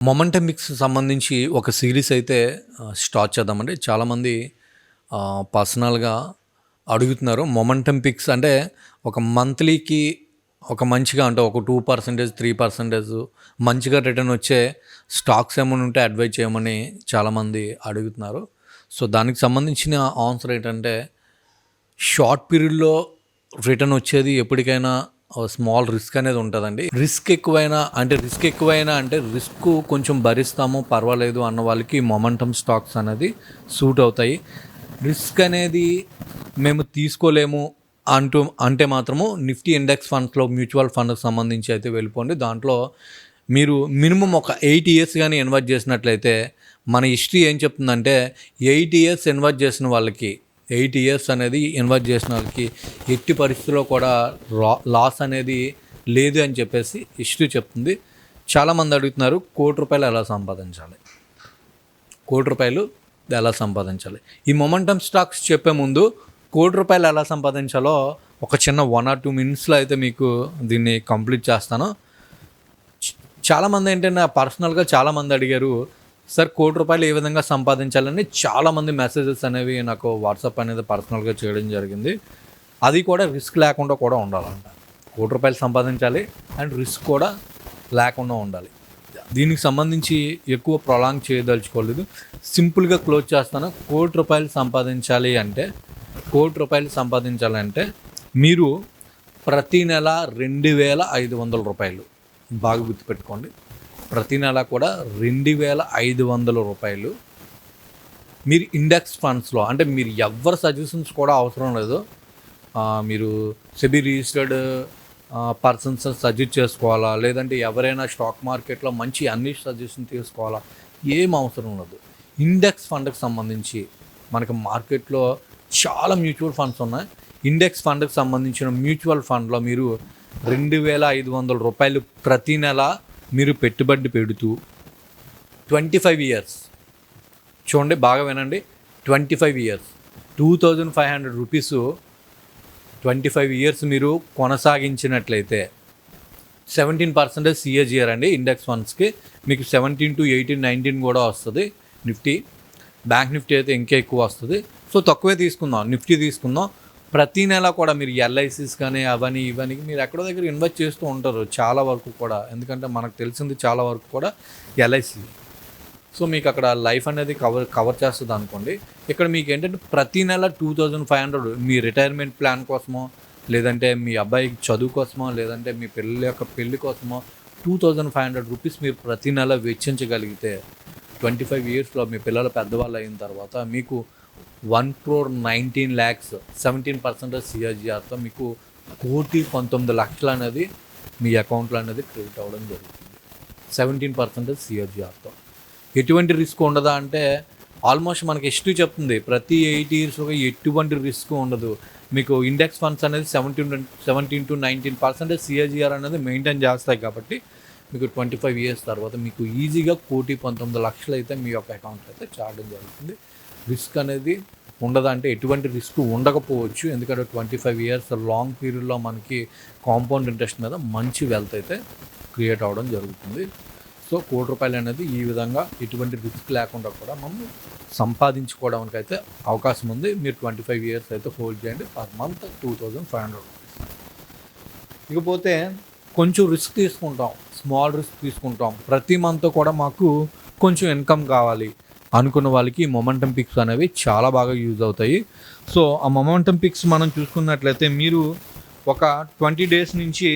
Momentum mix సంబంధించి ఒక series అయితే స్టార్ట్ చేద్దామండి. చాలామంది పర్సనల్‌గా అడుగుతున్నారు. మొమెంటమ్ పిక్స్ అంటే ఒక మంత్లీకి ఒక మంచిగా అంటే ఒక 2%, 3% మంచిగా రిటర్న్ వచ్చే స్టాక్స్ ఏమైనా ఉంటే అడ్వైజ్ చేయమని చాలామంది అడుగుతున్నారు. సో, దానికి సంబంధించిన ఆన్సర్ ఏంటంటే షార్ట్ పీరియడ్‌లో రిటర్న్ వచ్చేది ఎప్పటికైనా స్మాల్ రిస్క్ అనేది ఉంటుందండి. రిస్క్ ఎక్కువైనా అంటే రిస్క్ కొంచెం భరిస్తాము పర్వాలేదు అన్న వాళ్ళకి మొమెంటమ్ స్టాక్స్ అనేది సూట్ అవుతాయి. రిస్క్ అనేది మేము తీసుకోలేము అంటే మాత్రము నిఫ్టీ ఇండెక్స్ ఫండ్స్లో మ్యూచువల్ ఫండ్కి సంబంధించి అయితే వెళ్ళిపోండి. దాంట్లో మీరు మినిమం ఒక 8 ఇయర్స్ కానీ ఇన్వెస్ట్ చేసినట్లయితే మన హిస్టరీ ఏం చెప్తుందంటే 8 ఇయర్స్ ఇన్వెస్ట్ చేసిన వాళ్ళకి 8 ఇయర్స్ అనేది ఇన్వెస్ట్ చేసిన వాళ్ళకి ఎట్టి పరిస్థితుల్లో కూడా లాస్ అనేది లేదు అని చెప్పేసి హిస్టరీ చెప్తుంది. చాలామంది అడుగుతున్నారు ₹1,00,00,000 ఎలా సంపాదించాలి, ₹1,00,00,000 ఎలా సంపాదించాలి. ఈ మొమెంటమ్ స్టాక్స్ చెప్పే ముందు ₹1,00,00,000 ఎలా సంపాదించాలో ఒక చిన్న 1 or 2 మినిట్స్లో అయితే మీకు దీన్ని కంప్లీట్ చేస్తాను. చాలామంది ఏంటంటే పర్సనల్గా చాలామంది అడిగారు, సార్ ₹1,00,00,000 ఏ విధంగా సంపాదించాలని చాలామంది మెసేజెస్ అనేవి నాకు వాట్సాప్ అనేది పర్సనల్గా చేయడం జరిగింది. అది కూడా రిస్క్ లేకుండా కూడా ఉండాలంట. ₹1,00,00,000 సంపాదించాలి అండ్ రిస్క్ కూడా లేకుండా ఉండాలి. దీనికి సంబంధించి ఎక్కువ ప్రొలాంగ్ చేయదలుచుకోలేదు, సింపుల్గా క్లోజ్ చేస్తాను. ₹1,00,00,000 సంపాదించాలంటే మీరు ప్రతి నెల ₹2,500 బాగా గుర్తుపెట్టుకోండి. ప్రతి నెల కూడా ₹2,500 మీరు ఇండెక్స్ ఫండ్స్లో, అంటే మీరు ఎవరి సజెషన్స్ కూడా అవసరం లేదు. మీరు సెబీ రిజిస్టర్డ్ పర్సన్స్ సజెస్ట్ చేసుకోవాలా, లేదంటే ఎవరైనా స్టాక్ మార్కెట్లో మంచి అన్ని సజెషన్ తీసుకోవాలా, ఏం అవసరం లేదు. ఇండెక్స్ ఫండ్కి సంబంధించి మనకి మార్కెట్లో చాలా మ్యూచువల్ ఫండ్స్ ఉన్నాయి. ఇండెక్స్ ఫండ్కి సంబంధించిన మ్యూచువల్ ఫండ్లో మీరు ₹2,500 ప్రతి నెల మీరు పెట్టుబడి పెడుతూ 25 ఇయర్స్, చూడండి బాగా వినండి, 25 ఇయర్స్ ₹2,500 25 ఇయర్స్ మీరు కొనసాగించినట్లయితే 17% CAGR అండి. ఇండెక్స్ ఫండ్స్కి మీకు 17 to 18, 19 కూడా వస్తుంది. నిఫ్టీ, బ్యాంక్ నిఫ్టీ అయితే ఇంకా ఎక్కువ వస్తుంది. సో తక్కువే తీసుకుందాం, నిఫ్టీ తీసుకుందాం. ప్రతి నెల కూడా మీరు ఎల్ఐసీస్ కానీ అవన్నీ ఇవన్నీ మీరు ఎక్కడో దగ్గర ఇన్వెస్ట్ చేస్తూ ఉంటారు చాలా వరకు కూడా, ఎందుకంటే మనకు తెలిసింది చాలా వరకు కూడా ఎల్ఐసి. సో మీకు అక్కడ లైఫ్ అనేది కవర్ చేస్తుంది అనుకోండి. ఇక్కడ మీకు ఏంటంటే ప్రతి నెల 2,500 మీ రిటైర్మెంట్ ప్లాన్ కోసమో, లేదంటే మీ అబ్బాయికి చదువు కోసమో, లేదంటే మీ పిల్లల యొక్క పెళ్లి కోసమో ₹2,500 మీరు ప్రతి నెల వెచ్చించగలిగితే 25 ఇయర్స్లో మీ పిల్లలు పెద్దవాళ్ళు అయిన తర్వాత మీకు 1,19,00,000 17% CAGRతో మీకు 1,19,00,000 అనేది మీ అకౌంట్లో అనేది క్రెడిట్ అవ్వడం జరుగుతుంది. 17% CAGRతో ఎటువంటి రిస్క్ ఉండదా అంటే ఆల్మోస్ట్ మనకి హిస్టరీ చెప్తుంది ప్రతి 8 ఇయర్స్లో ఎటువంటి రిస్క్ ఉండదు. మీకు ఇండెక్స్ ఫండ్స్ అనేది 17 to 19% CAGR అనేది మెయింటైన్ చేస్తాయి. కాబట్టి మీకు 25 ఇయర్స్ తర్వాత మీకు ఈజీగా 1,19,00,000 అయితే మీ యొక్క అకౌంట్లో అయితే చాడడం జరుగుతుంది. రిస్క్ అనేది ఉండదా అంటే ఎటువంటి రిస్క్ ఉండకపోవచ్చు, ఎందుకంటే 25 ఇయర్స్ లాంగ్ పీరియడ్లో మనకి కాంపౌండ్ ఇంట్రెస్ట్ మీద మంచి వెల్త్ అయితే క్రియేట్ అవ్వడం జరుగుతుంది. సో ₹1,00,00,000 అనేది ఈ విధంగా ఎటువంటి రిస్క్ లేకుండా కూడా మనం సంపాదించుకోవడానికి అయితే అవకాశం ఉంది. మీరు 25 ఇయర్స్ అయితే హోల్డ్ చేయండి. Per month ₹2,500. ఇకపోతే కొంచెం రిస్క్ తీసుకుంటాం, స్మాల్ రిస్క్ తీసుకుంటాం, ప్రతి మంత్ కూడా మాకు కొంచెం ఇన్కమ్ కావాలి అనుకున్న వాళ్ళకి మొమెంటమ్ పిక్స్ అనేవి చాలా బాగా యూజ్ అవుతాయి. సో ఆ మొమెంటమ్ పిక్స్ మనం చూసుకున్నట్లయితే మీరు ఒక 20 డేస్ నుంచి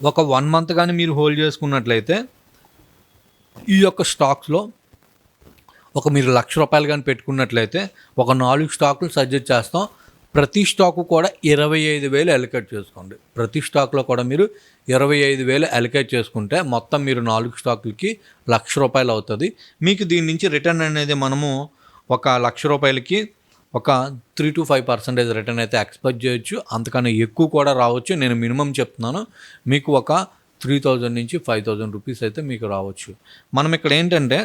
ఒక 1 మంత్ కానీ మీరు హోల్డ్ చేసుకున్నట్లయితే ఈ యొక్క స్టాక్స్లో మీరు ₹1,00,000 కానీ పెట్టుకున్నట్లయితే ఒక 4 స్టాకులు సజెస్ట్ చేస్తాం. ప్రతి స్టాకు కూడా 25,000 అలొకేట్ చేసుకోండి. ప్రతి స్టాక్లో కూడా మీరు 25,000 అలొకేట్ చేసుకుంటే మొత్తం మీరు 4 స్టాకులకి ₹1,00,000 అవుతుంది. మీకు దీని నుంచి రిటర్న్ అనేది మనము ఒక ₹1,00,000కి ఒక 3 to 5% రిటర్న్ అయితే ఎక్స్పెక్ట్ చేయొచ్చు. అంతకన్నా ఎక్కువ కూడా రావచ్చు. నేను మినిమం చెప్తున్నాను, మీకు ఒక ₹3,000 నుంచి ₹5,000 అయితే మీకు రావచ్చు. మనం ఇక్కడ ఏంటంటే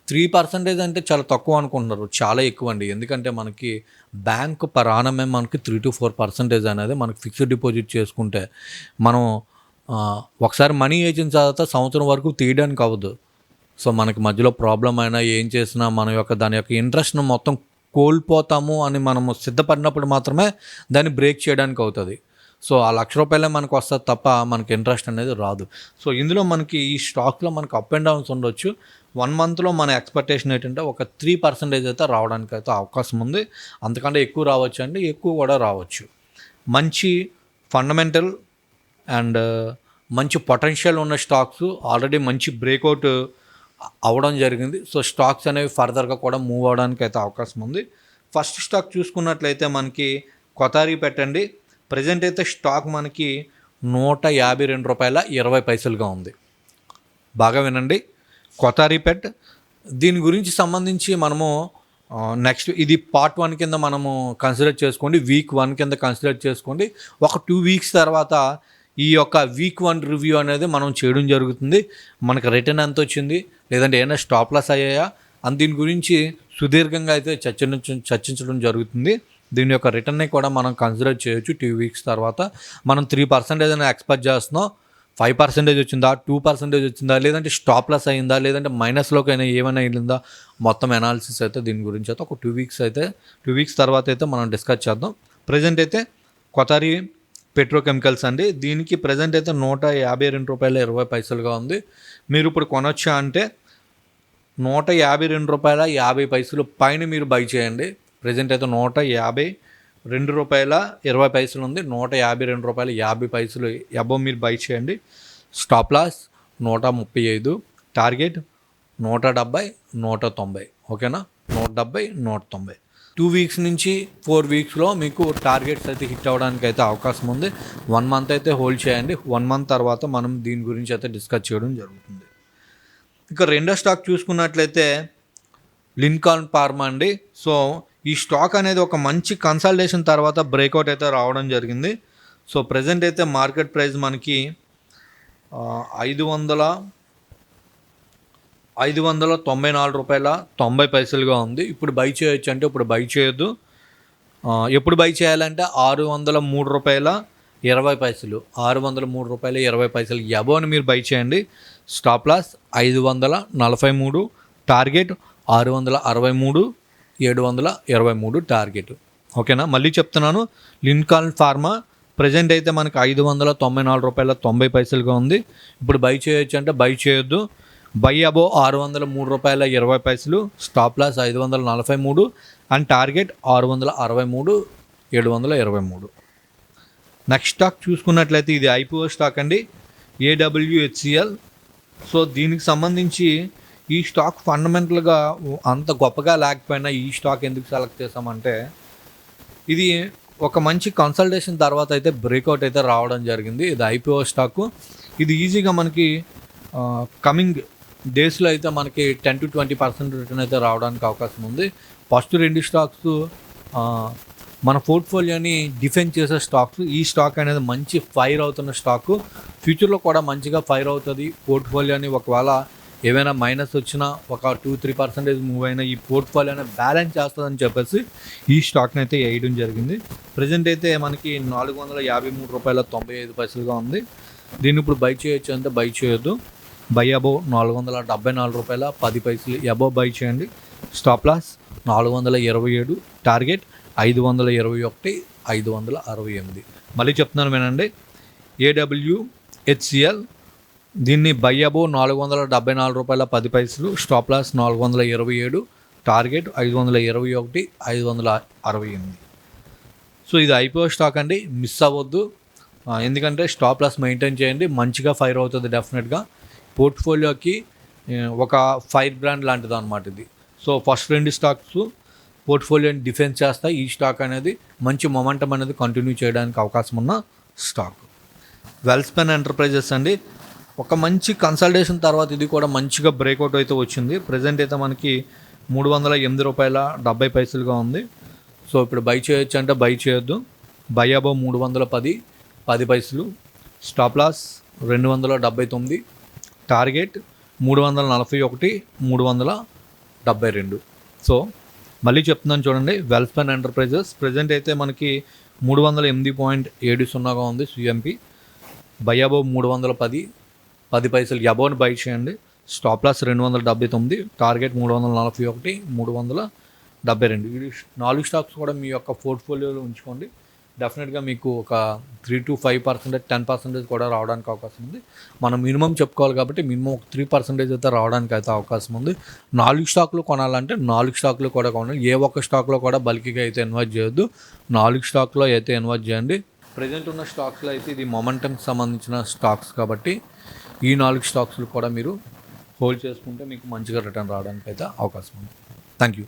3% అంటే చాలా తక్కువ అనుకుంటున్నారు, చాలా ఎక్కువ అండి. ఎందుకంటే మనకి బ్యాంక్ పర్ యానమే మనకి 3 to 4% అనేది మనకి ఫిక్స్డ్ డిపాజిట్ చేసుకుంటే మనం ఒకసారి మనీ వేసిన తర్వాత సంవత్సరం వరకు తీయడానికి అవ్వదు. సో మనకి మధ్యలో ప్రాబ్లం అయినా ఏం చేసినా మన యొక్క దాని యొక్క ఇంట్రెస్ట్ను మొత్తం కోల్పోతాము అని మనము సిద్ధపడినప్పుడు మాత్రమే దాన్ని బ్రేక్ చేయడానికి అవుతుంది. సో ఆ ₹1,00,000 మనకు వస్తుంది తప్ప మనకి ఇంట్రెస్ట్ అనేది రాదు. సో ఇందులో మనకి ఈ స్టాక్లో మనకు అప్ అండ్ డౌన్స్ ఉండొచ్చు. 1 మంత్లో మన ఎక్స్పెక్టేషన్ ఏంటంటే ఒక 3% అయితే రావడానికి అయితే అవకాశం ఉంది. అంతకంటే ఎక్కువ రావచ్చు అండి, ఎక్కువ కూడా రావచ్చు. మంచి ఫండమెంటల్ అండ్ మంచి పొటెన్షియల్ ఉన్న స్టాక్స్ ఆల్రెడీ మంచి బ్రేక్అవుట్ అవ్వడం జరిగింది. సో స్టాక్స్ అనేవి ఫర్దర్గా కూడా మూవ్ అవ్వడానికి అయితే అవకాశం ఉంది. ఫస్ట్ స్టాక్ చూసుకున్నట్లయితే మనకి కొతారి పెట్టండి. ప్రజెంట్ అయితే స్టాక్ మనకి ₹152.20 ఉంది. బాగా వినండి, కొతారి పెట్. దీని గురించి సంబంధించి మనము నెక్స్ట్ ఇది పార్ట్ 1 కింద మనము కన్సిడర్ చేసుకోండి, వీక్ 1 కింద కన్సిడర్ చేసుకోండి. ఒక 2 వీక్స్ తర్వాత ఈ యొక్క వీక్ 1 రివ్యూ అనేది మనం చేయడం జరుగుతుంది. మనకు రిటర్న్ ఎంత వచ్చింది, లేదంటే ఏమైనా స్టాప్ లాస్ అయ్యాయా అని దీని గురించి సుదీర్ఘంగా అయితే చర్చించడం జరుగుతుంది. దీని యొక్క రిటర్న్ని కూడా మనం కన్సిడర్ చేయొచ్చు. 2 వీక్స్ తర్వాత మనం 3% అని ఎక్స్పెక్ట్ చేస్తున్నాం. 5% వచ్చిందా, 2% వచ్చిందా, లేదంటే స్టాప్ లాస్ అయిందా, లేదంటే మైనస్లోకి అయినా ఏమైనా వెళ్ళిందా, మొత్తం అనాలిసిస్ అయితే దీని గురించి అయితే ఒక 2 వీక్స్ తర్వాత అయితే మనం డిస్కస్ చేద్దాం. ప్రజెంట్ అయితే కొతారి పెట్రోకెమికల్స్ అండి. దీనికి ప్రజెంట్ అయితే ₹152.20 ఉంది. మీరు ఇప్పుడు కొనొచ్చా అంటే ₹152.50 పైన మీరు బై చేయండి. ప్రజెంట్ అయితే ₹152.20 ఉంది. ₹152.50 అబోవ్ మీరు బై చేయండి. Stop loss 135, target 170, 190. ఓకేనా, 170, 190. 2 వీక్స్ నుంచి 4 వీక్స్లో మీకు టార్గెట్స్ అయితే హిట్ అవ్వడానికి అయితే అవకాశం ఉంది. 1 మంత్ అయితే హోల్డ్ చేయండి. 1 మంత్ తర్వాత మనం దీని గురించి అయితే డిస్కస్ చేయడం జరుగుతుంది. ఇక రెండో స్టాక్ చూసుకున్నట్లయితే లిన్కాన్ ఫార్మా అండి. సో ఈ స్టాక్ అనేది ఒక మంచి కన్సల్టేషన్ తర్వాత బ్రేక్అవుట్ అయితే రావడం జరిగింది. సో ప్రజెంట్ అయితే మార్కెట్ ప్రైస్ మనకి ₹594.90 ఉంది. ఇప్పుడు బై చేయొచ్చు అంటే ఇప్పుడు బై చేయొద్దు. ఎప్పుడు బై చేయాలంటే ₹603.20, ₹603.20 అబోవ్ని మీరు బై చేయండి. Stop loss 543, target 663, 723 target. ఓకేనా, మళ్ళీ చెప్తున్నాను, లిన్కాన్ ఫార్మా ప్రజెంట్ అయితే మనకి ₹594.90 ఉంది. ఇప్పుడు బై చేయొచ్చు అంటే బై చేయొద్దు. Buy above ₹603.20, stop loss 543 and target 663, 723. Next stock చూసుకున్నట్లయితే ఇది ఐపీఓ స్టాక్ అండి, AWHCL. సో దీనికి సంబంధించి ఈ స్టాక్ ఫండమెంటల్గా అంత గొప్పగా లేకపోయినా ఈ స్టాక్ ఎందుకు సెలెక్ట్ చేసామంటే ఇది ఒక మంచి కన్సల్టేషన్ తర్వాత అయితే బ్రేక్అవుట్ అయితే రావడం జరిగింది. ఇది ఐపీఓ స్టాకు. ఇది ఈజీగా మనకి కమింగ్ డేస్లో అయితే మనకి 10 to 20% రిటర్న్ అయితే రావడానికి అవకాశం ఉంది. ఫస్ట్ 2 స్టాక్స్ మన పోర్ట్ఫోలియోని డిఫెండ్ చేసే స్టాక్స్. ఈ స్టాక్ అనేది మంచి ఫైర్ అవుతున్న స్టాకు, ఫ్యూచర్లో కూడా మంచిగా ఫైర్ అవుతుంది. పోర్ట్ఫోలియోని ఒకవేళ ఏమైనా మైనస్ వచ్చినా ఒక 2-3% మూవ్ అయినా ఈ పోర్ట్ఫోలియోని బ్యాలెన్స్ చేస్తుందని చెప్పేసి ఈ స్టాక్ని అయితే వేయడం జరిగింది. ప్రజెంట్ అయితే మనకి ₹453.95 ఉంది. దీన్ని ఇప్పుడు బై చేయొచ్చు అంటే బై చేయొద్దు. బై అబోవ్ ₹474.10 అబోవ్ బై చేయండి. Stop loss 427, target 521, 568. మళ్ళీ చెప్తున్నాను వినండి, AWHCL. దీన్ని buy above ₹474.10, stop loss 427, target 521, 568. So ఇది ఐపీఓ స్టాక్ అండి, మిస్ అవ్వద్దు. ఎందుకంటే స్టాప్ లాస్ మెయింటైన్ చేయండి, మంచిగా ఫైర్ అవుతుంది డెఫినెట్గా. పోర్ట్ఫోలియోకి ఒక ఫైర్ బ్రాండ్ లాంటిది అనమాట ఇది. సో ఫస్ట్ 2 స్టాక్స్ పోర్ట్ఫోలియోని డిఫెన్స్ చేస్తాయి. ఈ స్టాక్ అనేది మంచి మొమెంటం అనేది కంటిన్యూ చేయడానికి అవకాశం ఉన్న స్టాక్. వెల్స్పెన్ ఎంటర్ప్రైజెస్ అండి, ఒక మంచి కన్సల్టేషన్ తర్వాత ఇది కూడా మంచిగా బ్రేక్అవుట్ అయితే వచ్చింది. ప్రజెంట్ అయితే మనకి ₹308.70 ఉంది. సో ఇప్పుడు బై చేయొచ్చు అంటే బై చేయొద్దు. Buy above 310.10, stop loss 279, target 341, 372. So మళ్ళీ చెప్తున్నాను చూడండి, వెల్స్పెన్ ఎంటర్ప్రైజెస్ ప్రజెంట్ అయితే మనకి 308.70 ఉంది CMP. బై అబోవ్ 310, 10 పైసలు అబోవ్ని బై చేయండి. Stop loss 279, target 341, 372. ఇది 4 స్టాక్స్ కూడా మీ యొక్క పోర్ట్ఫోలియోలో ఉంచుకోండి. డెఫినెట్గా మీకు ఒక 3-5%, 10% కూడా రావడానికి అవకాశం ఉంది. మనం మినిమం చెప్పుకోవాలి కాబట్టి మినిమం ఒక 3% అయితే రావడానికి అయితే అవకాశం ఉంది. 4 స్టాక్లు కొనాలంటే 4 స్టాక్లు కూడా కొనాలి. ఏ ఒక్క స్టాక్లో కూడా బల్కీగా అయితే ఇన్వెస్ట్ చేయొద్దు. 4 స్టాక్లో అయితే ఇన్వెస్ట్ చేయండి. ప్రజెంట్ ఉన్న స్టాక్స్లో అయితే ఇది మొమెంటంకి సంబంధించిన స్టాక్స్ కాబట్టి ఈ 4 స్టాక్స్లు కూడా మీరు హోల్డ్ చేసుకుంటే మీకు మంచిగా రిటర్న్ రావడానికి అయితే అవకాశం ఉంది. Thank you.